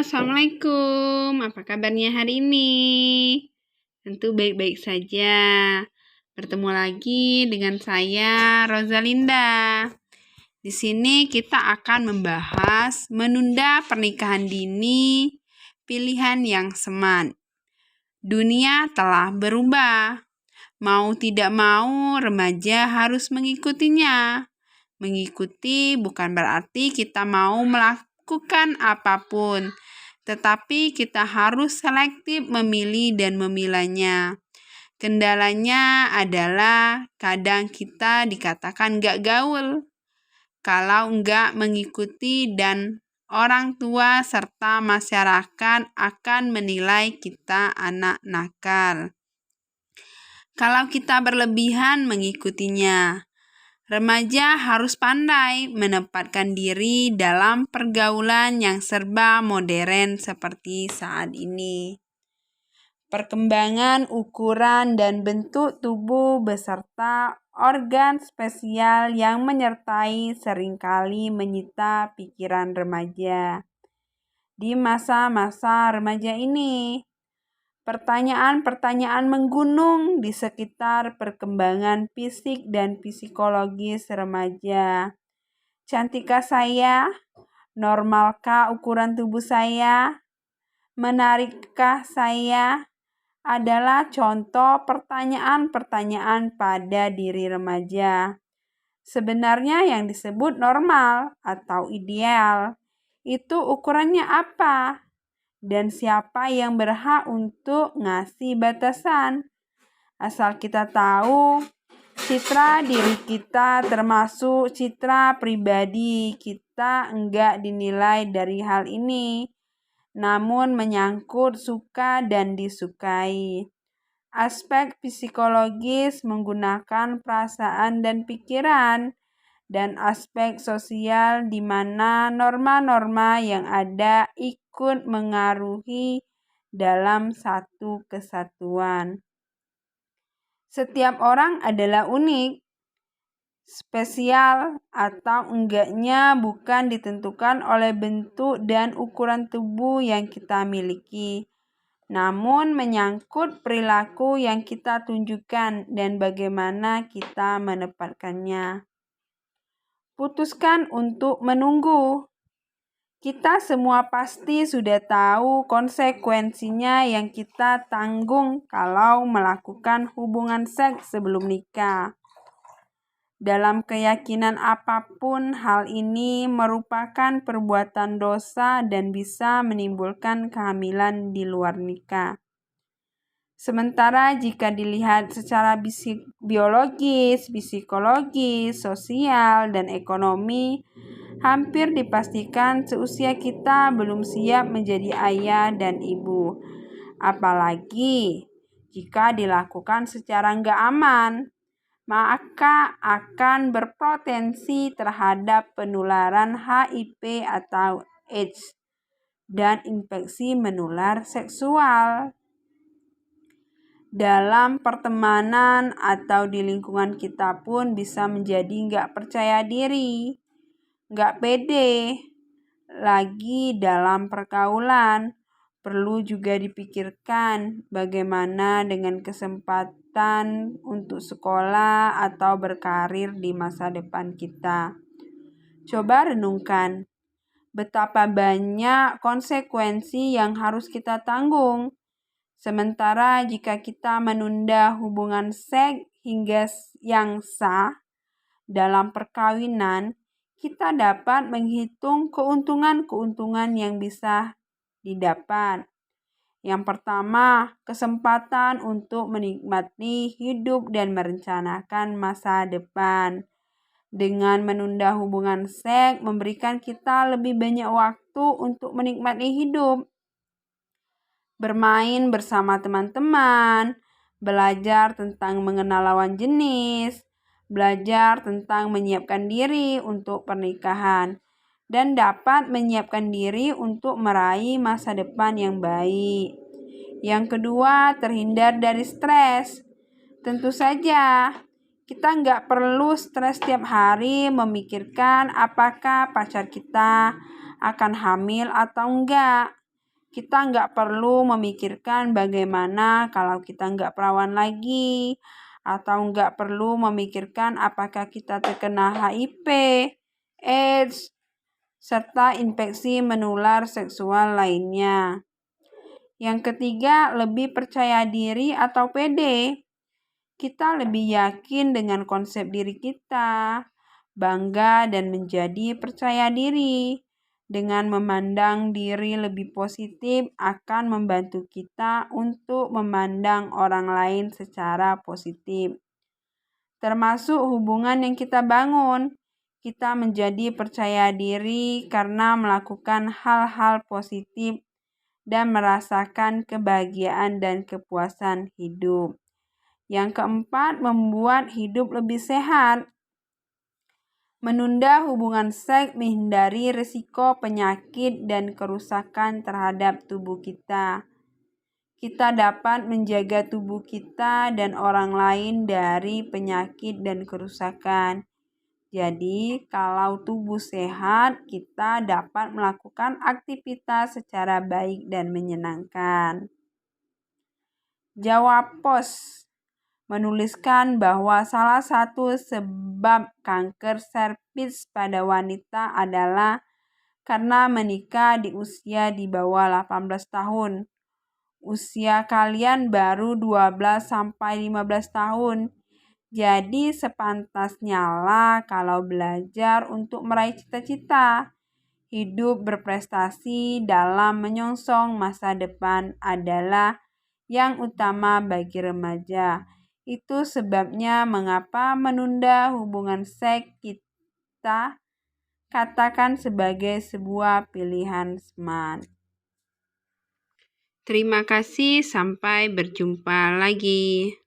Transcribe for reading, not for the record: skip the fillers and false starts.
Assalamualaikum. Apa kabarnya hari ini? Tentu baik-baik saja. Bertemu lagi dengan saya, Rosalinda. Di sini kita akan membahas menunda pernikahan dini, pilihan yang seman. Dunia telah berubah. Mau tidak mau, remaja harus mengikutinya. Mengikuti bukan berarti kita mau melakukan apapun, tetapi kita harus selektif memilih dan memilahnya. Kendalanya adalah kadang kita dikatakan gak gaul kalau enggak mengikuti, dan orang tua serta masyarakat akan menilai kita anak nakal kalau kita berlebihan mengikutinya. Remaja harus pandai menempatkan diri dalam pergaulan yang serba modern seperti saat ini. Perkembangan ukuran dan bentuk tubuh beserta organ spesial yang menyertai seringkali menyita pikiran remaja. Di masa-masa remaja ini, pertanyaan-pertanyaan menggunung di sekitar perkembangan fisik dan psikologis remaja. Cantikkah saya? Normalkah ukuran tubuh saya? Menarikkah saya? Adalah contoh pertanyaan-pertanyaan pada diri remaja. Sebenarnya yang disebut normal atau ideal itu ukurannya apa? Dan siapa yang berhak untuk ngasih batasan? Asal kita tahu, citra diri kita termasuk citra pribadi kita enggak dinilai dari hal ini, namun menyangkut suka dan disukai. Aspek psikologis menggunakan perasaan dan pikiran, dan aspek sosial di mana norma-norma yang ada ikut mengaruhi dalam satu kesatuan. Setiap orang adalah unik, spesial atau enggaknya bukan ditentukan oleh bentuk dan ukuran tubuh yang kita miliki, namun menyangkut perilaku yang kita tunjukkan dan bagaimana kita menempatkannya. Putuskan untuk menunggu. Kita semua pasti sudah tahu konsekuensinya yang kita tanggung kalau melakukan hubungan seks sebelum nikah. Dalam keyakinan apapun, hal ini merupakan perbuatan dosa dan bisa menimbulkan kehamilan di luar nikah. Sementara jika dilihat secara biologis, psikologis, sosial, dan ekonomi, hampir dipastikan seusia kita belum siap menjadi ayah dan ibu. Apalagi jika dilakukan secara nggak aman, maka akan berpotensi terhadap penularan HIV atau AIDS dan infeksi menular seksual. Dalam pertemanan atau di lingkungan kita pun bisa menjadi nggak percaya diri, nggak pede. Lagi dalam pergaulan, perlu juga dipikirkan bagaimana dengan kesempatan untuk sekolah atau berkarir di masa depan kita. Coba renungkan, betapa banyak konsekuensi yang harus kita tanggung. Sementara jika kita menunda hubungan seks hingga yang sah dalam perkawinan, kita dapat menghitung keuntungan-keuntungan yang bisa didapat. Yang pertama, kesempatan untuk menikmati hidup dan merencanakan masa depan. Dengan menunda hubungan seks memberikan kita lebih banyak waktu untuk menikmati hidup. Bermain bersama teman-teman, belajar tentang mengenal lawan jenis, belajar tentang menyiapkan diri untuk pernikahan, dan dapat menyiapkan diri untuk meraih masa depan yang baik. Yang kedua, terhindar dari stres. Tentu saja, kita nggak perlu stres setiap hari memikirkan apakah pacar kita akan hamil atau enggak. Kita nggak perlu memikirkan bagaimana kalau kita nggak perawan lagi, atau nggak perlu memikirkan apakah kita terkena HIV, AIDS, serta infeksi menular seksual lainnya. Yang ketiga, lebih percaya diri atau pede. Kita lebih yakin dengan konsep diri kita, bangga dan menjadi percaya diri. Dengan memandang diri lebih positif akan membantu kita untuk memandang orang lain secara positif. Termasuk hubungan yang kita bangun. Kita menjadi percaya diri karena melakukan hal-hal positif dan merasakan kebahagiaan dan kepuasan hidup. Yang keempat, membuat hidup lebih sehat. Menunda hubungan seks menghindari risiko penyakit dan kerusakan terhadap tubuh kita. Kita dapat menjaga tubuh kita dan orang lain dari penyakit dan kerusakan. Jadi, kalau tubuh sehat, kita dapat melakukan aktivitas secara baik dan menyenangkan. Jawab pos menuliskan bahwa salah satu sebab kanker serviks pada wanita adalah karena menikah di usia di bawah 18 tahun. Usia kalian baru 12-15 tahun. Jadi sepantasnya lah kalau belajar untuk meraih cita-cita. Hidup berprestasi dalam menyongsong masa depan adalah yang utama bagi remaja. Itu sebabnya mengapa menunda hubungan seks kita katakan sebagai sebuah pilihan smart. Terima kasih, sampai berjumpa lagi.